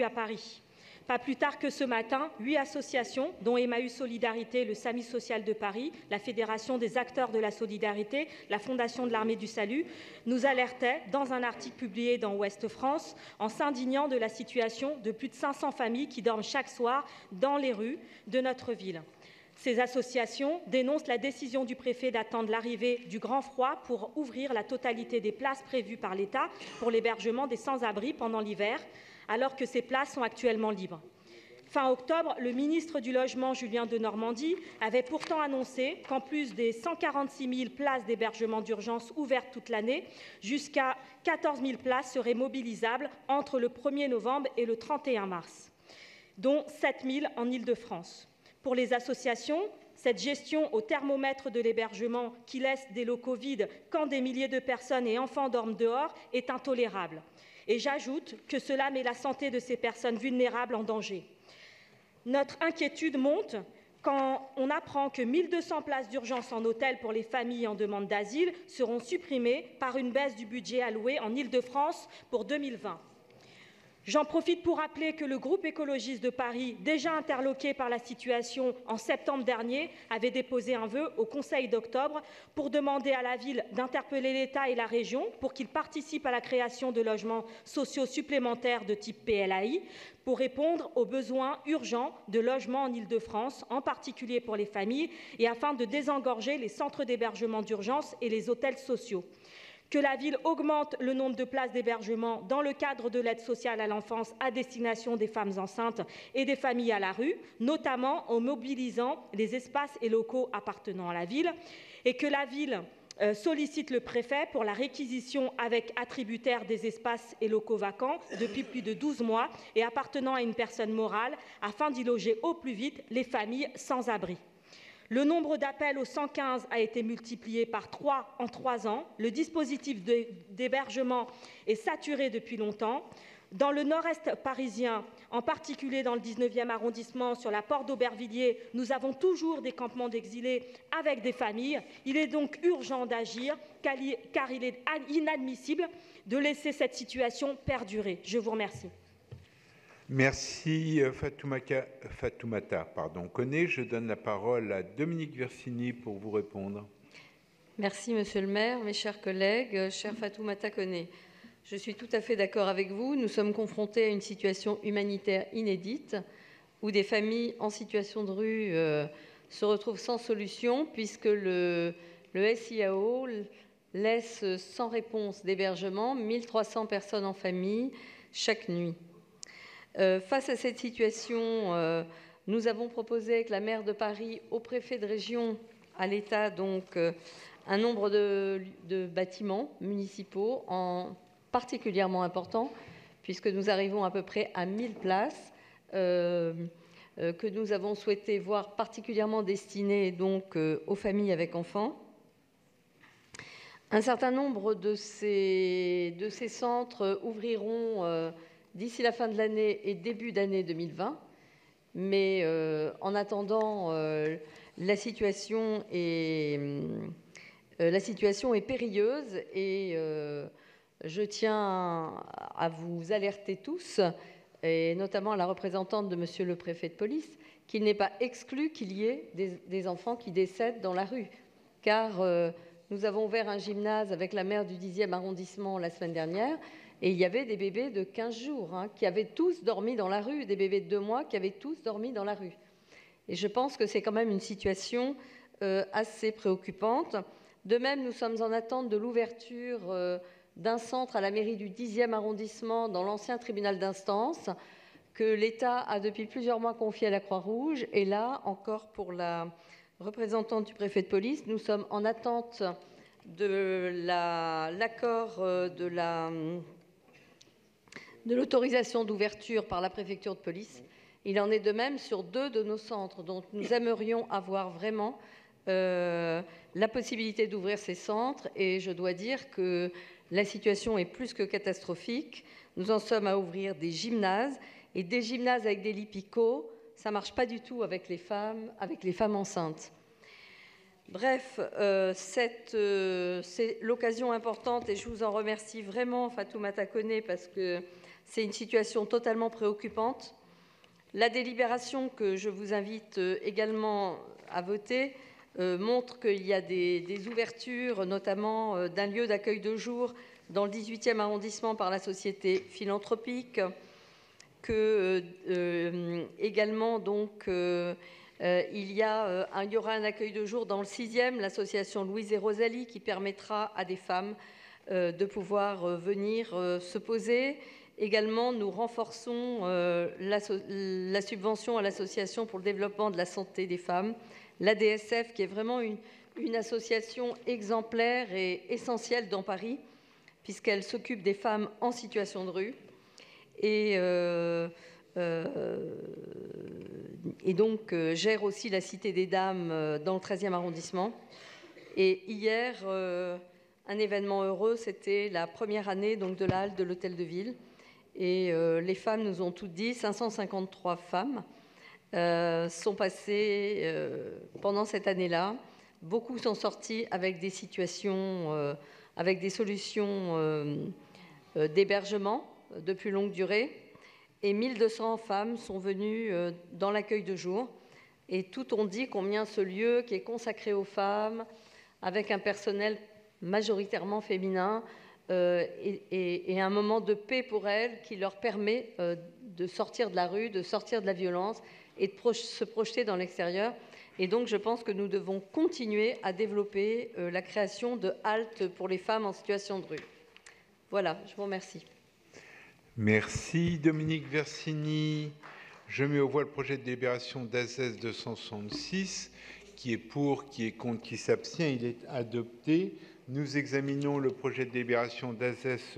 à Paris. Pas plus tard que ce matin, 8 associations, dont Emmaüs Solidarité, le SAMU social de Paris, la Fédération des acteurs de la solidarité, la Fondation de l'Armée du Salut, nous alertaient dans un article publié dans Ouest France en s'indignant de la situation de plus de 500 familles qui dorment chaque soir dans les rues de notre ville. Ces associations dénoncent la décision du préfet d'attendre l'arrivée du grand froid pour ouvrir la totalité des places prévues par l'État pour l'hébergement des sans-abri pendant l'hiver, alors que ces places sont actuellement libres. Fin octobre, le ministre du Logement, Julien Denormandie, avait pourtant annoncé qu'en plus des 146 000 places d'hébergement d'urgence ouvertes toute l'année, jusqu'à 14 000 places seraient mobilisables entre le 1er novembre et le 31 mars, dont 7 000 en Île-de-France. Pour les associations, cette gestion au thermomètre de l'hébergement qui laisse des locaux vides quand des milliers de personnes et enfants dorment dehors est intolérable. Et j'ajoute que cela met la santé de ces personnes vulnérables en danger. Notre inquiétude monte quand on apprend que 1 200 places d'urgence en hôtel pour les familles en demande d'asile seront supprimées par une baisse du budget alloué en Île-de-France pour 2020. J'en profite pour rappeler que le groupe écologiste de Paris, déjà interloqué par la situation en septembre dernier, avait déposé un vœu au Conseil d'octobre pour demander à la ville d'interpeller l'État et la région pour qu'ils participent à la création de logements sociaux supplémentaires de type PLAI pour répondre aux besoins urgents de logements en Île-de-France, en particulier pour les familles, et afin de désengorger les centres d'hébergement d'urgence et les hôtels sociaux. Que la ville augmente le nombre de places d'hébergement dans le cadre de l'aide sociale à l'enfance à destination des femmes enceintes et des familles à la rue, notamment en mobilisant les espaces et locaux appartenant à la ville, et que la ville sollicite le préfet pour la réquisition avec attributaire des espaces et locaux vacants depuis plus de 12 mois et appartenant à une personne morale afin d'y loger au plus vite les familles sans abri. Le nombre d'appels au 115 a été multiplié par 3 en 3 ans. Le dispositif d'hébergement est saturé depuis longtemps. Dans le nord-est parisien, en particulier dans le 19e arrondissement, sur la porte d'Aubervilliers, nous avons toujours des campements d'exilés avec des familles. Il est donc urgent d'agir, car il est inadmissible de laisser cette situation perdurer. Je vous remercie. Merci Fatoumata Koné. Je donne la parole à Dominique Versini pour vous répondre. Merci Monsieur le maire, mes chers collègues, chère Fatoumata Koné. Je suis tout à fait d'accord avec vous. Nous sommes confrontés à une situation humanitaire inédite où des familles en situation de rue se retrouvent sans solution puisque le SIAO laisse sans réponse d'hébergement 1300 personnes en famille chaque nuit. Face à cette situation, nous avons proposé avec la maire de Paris au préfet de région, à l'État, donc un nombre de bâtiments municipaux particulièrement important, puisque nous arrivons à peu près à 1000 places, que nous avons souhaité voir particulièrement destinées donc, aux familles avec enfants. Un certain nombre de ces centres ouvriront d'ici la fin de l'année et début d'année 2020. Mais en attendant, la situation est périlleuse et je tiens à vous alerter tous, et notamment à la représentante de Monsieur le préfet de police, qu'il n'est pas exclu qu'il y ait des enfants qui décèdent dans la rue. Car nous avons ouvert un gymnase avec la maire du 10e arrondissement la semaine dernière, et il y avait des bébés de 15 jours qui avaient tous dormi dans la rue, des bébés de 2 mois qui avaient tous dormi dans la rue. Et je pense que c'est quand même une situation assez préoccupante. De même, nous sommes en attente de l'ouverture d'un centre à la mairie du 10e arrondissement dans l'ancien tribunal d'instance que l'État a depuis plusieurs mois confié à la Croix-Rouge. Et là, encore pour la représentante du préfet de police, nous sommes en attente de l'accord de l'autorisation d'ouverture par la préfecture de police. Il en est de même sur 2 de nos centres, dont nous aimerions avoir vraiment la possibilité d'ouvrir ces centres. Et je dois dire que la situation est plus que catastrophique. Nous en sommes à ouvrir des gymnases, et des gymnases avec des lits picots, ça ne marche pas du tout avec les femmes enceintes. Bref, c'est l'occasion importante, et je vous en remercie vraiment, Fatoumata Koné, parce que C'est une situation totalement préoccupante. La délibération que je vous invite également à voter montre qu'il y a des ouvertures, notamment d'un lieu d'accueil de jour dans le 18e arrondissement par la société philanthropique, également donc il y aura un accueil de jour dans le 6e, l'association Louise et Rosalie, qui permettra à des femmes de pouvoir venir se poser. Également, nous renforçons la subvention à l'association pour le développement de la santé des femmes, l'ADSF, qui est vraiment une association exemplaire et essentielle dans Paris, puisqu'elle s'occupe des femmes en situation de rue. Et donc gère aussi la Cité des Dames dans le 13e arrondissement. Et hier, un événement heureux, c'était la première année donc, de la halle de l'Hôtel de Ville. Et les femmes nous ont toutes dit, 553 femmes sont passées pendant cette année-là. Beaucoup sont sorties avec des situations, avec des solutions d'hébergement de plus longue durée. Et 1200 femmes sont venues dans l'accueil de jour. Et tout ont dit combien ce lieu qui est consacré aux femmes, avec un personnel majoritairement féminin, et un moment de paix pour elles qui leur permet de sortir de la rue, de sortir de la violence et de se projeter dans l'extérieur. Et donc, je pense que nous devons continuer à développer la création de haltes pour les femmes en situation de rue. Voilà, je vous remercie. Merci Dominique Versini. Je mets aux voix le projet de délibération d'ASS 266. Qui est pour, qui est contre, qui s'abstient, il est adopté. Nous examinons le projet de délibération d'ASS